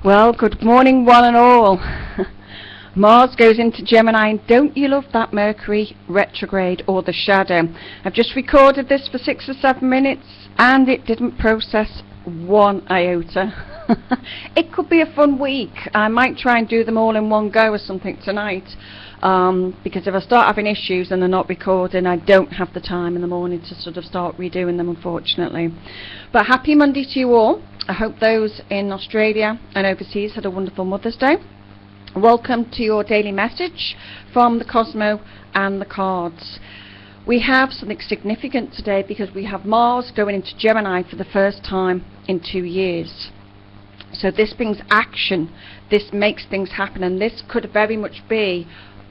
Well, good morning one and all. Mars goes into Gemini, and don't you love that Mercury retrograde or the shadow? I've just recorded this for 6 or 7 minutes and it didn't process one iota. It could be a fun week. I might try and do them all in one go or something tonight, because if I start having issues and they're not recording, I don't have the time in the morning to sort of start redoing them, unfortunately. But happy Monday to you all. I hope those in Australia and overseas had a wonderful Mother's Day. Welcome to your daily message from the Cosmo and the cards. We have something significant today because we have Mars going into Gemini for the first time in 2 years. So this brings action, this makes things happen, and this could very much be,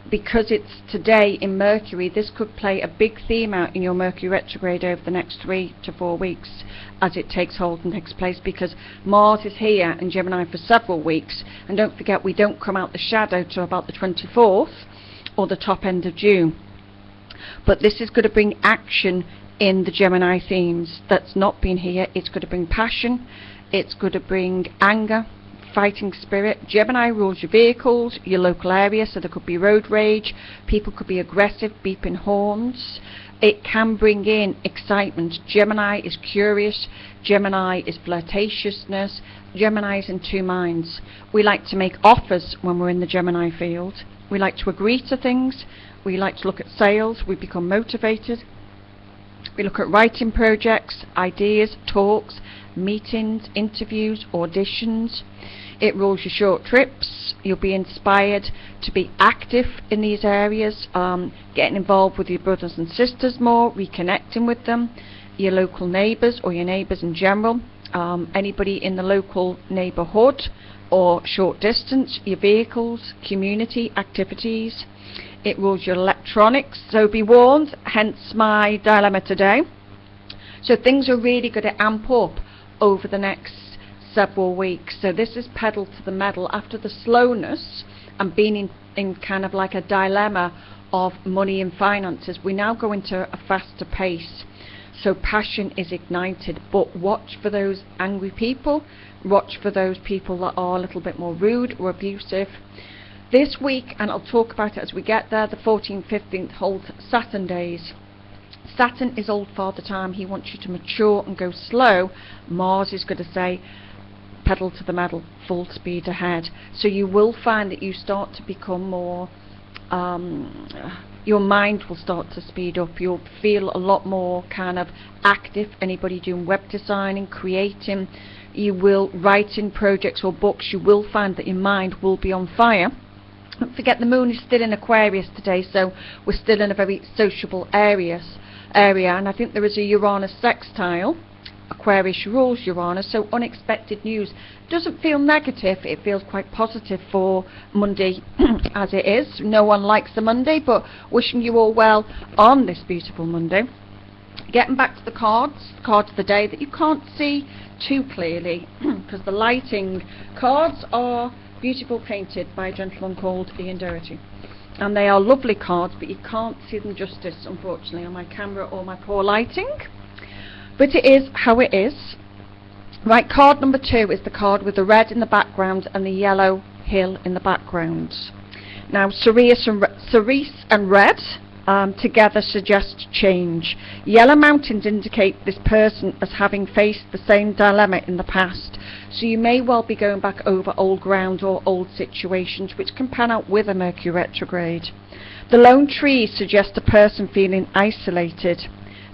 because it's today in Mercury, this could play a big theme out in your Mercury retrograde over the next 3 to 4 weeks as it takes hold and takes place, because Mars is here in Gemini for several weeks, and don't forget we don't come out the shadow till about the 24th or the top end of June. But this is going to bring action in the Gemini themes that's not been here. It's going to bring passion, it's going to bring anger, fighting spirit. Gemini rules your vehicles, your local area, so there could be road rage, people could be aggressive, beeping horns. It can bring in excitement. Gemini is curious, Gemini is flirtatiousness, Gemini is in two minds. We like to make offers when we're in the Gemini field. We like to agree to things, we like to look at sales, we become motivated. We look at writing projects, ideas, talks, meetings, interviews, auditions. It rules your short trips. You'll be inspired to be active in these areas, getting involved with your brothers and sisters more, reconnecting with them, your local neighbours or your neighbours in general, anybody in the local neighbourhood or short distance, your vehicles, community activities. It rules your electronics, so be warned, hence my dilemma today. So things are really going to amp up over the next several weeks. So this is pedal to the metal after the slowness and being in kind of like a dilemma of money and finances. We now go into a faster pace. So passion is ignited, but watch for those angry people, watch for those people that are a little bit more rude or abusive. This week, and I'll talk about it as we get there, the 14th, 15th holds Saturn days. Saturn is old father time. He wants you to mature and go slow. Mars is going to say pedal to the metal, full speed ahead. So you will find that you start to become more, your mind will start to speed up. You'll feel a lot more kind of active. Anybody doing web designing, creating, you will write in projects or books, you will find that your mind will be on fire. Don't forget the moon is still in Aquarius today, so we're still in a very sociable area, and I think there is a Uranus sextile. Aquarius rules Uranus, so unexpected news doesn't feel negative, it feels quite positive for Monday as it is. No one likes the Monday, but wishing you all well on this beautiful Monday. Getting back to the cards of the day that you can't see too clearly because the lighting cards are beautiful, painted by a gentleman called Ian Doherty, and they are lovely cards, but you can't see them justice, unfortunately, on my camera or my poor lighting, but it is how it is. Right, card number 2 is the card with the red in the background and the yellow hill in the background. Now cerise and red together suggest change. Yellow mountains indicate this person as having faced the same dilemma in the past, so you may well be going back over old ground or old situations, which can pan out with a Mercury retrograde. The lone trees suggest a person feeling isolated.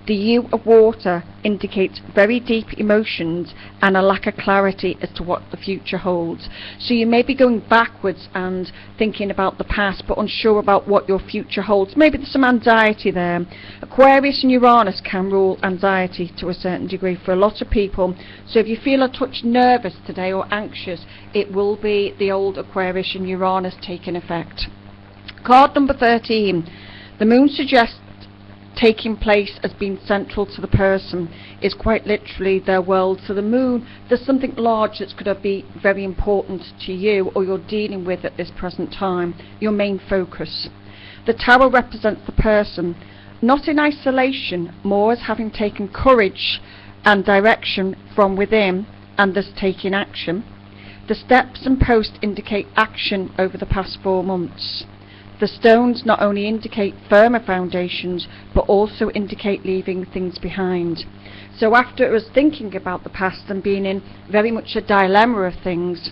The hue of water indicates very deep emotions and a lack of clarity as to what the future holds. So you may be going backwards and thinking about the past, but unsure about what your future holds. Maybe there's some anxiety there. Aquarius and Uranus can rule anxiety to a certain degree for a lot of people. So if you feel a touch nervous today or anxious, it will be the old Aquarius and Uranus taking effect. Card number 13. The moon suggests taking place as being central to the person, is quite literally their world. So the moon, there's something large that's going to be very important to you or you're dealing with at this present time, your main focus. The tower represents the person, not in isolation, more as having taken courage and direction from within and thus taking action. The steps and post indicate action over the past 4 months. The stones not only indicate firmer foundations, but also indicate leaving things behind. So after us thinking about the past and being in very much a dilemma of things,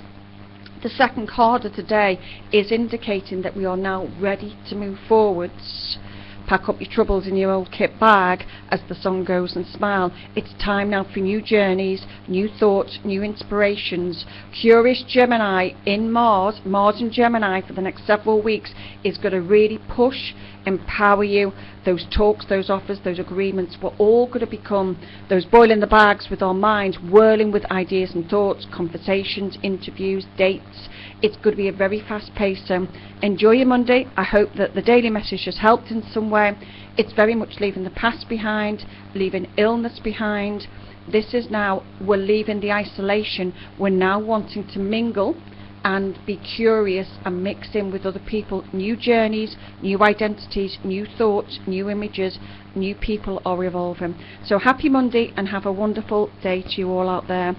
the second card of today is indicating that we are now ready to move forwards. Pack up your troubles in your old kit bag, as the song goes, and smile. It's time now for new journeys, new thoughts, new inspirations. Curious Gemini in Mars and Gemini for the next several weeks is going to really push, empower you. Those talks, those offers, those agreements, we're all going to become those boiling the bags with our minds, whirling with ideas and thoughts, conversations, interviews, dates. It's going to be a very fast pace, so enjoy your Monday. I hope that the daily message has helped in some way. It's very much leaving the past behind, leaving illness behind. This is now, we're leaving the isolation. We're now wanting to mingle and be curious and mix in with other people. New journeys, new identities, new thoughts, new images, new people are evolving. So happy Monday and have a wonderful day to you all out there.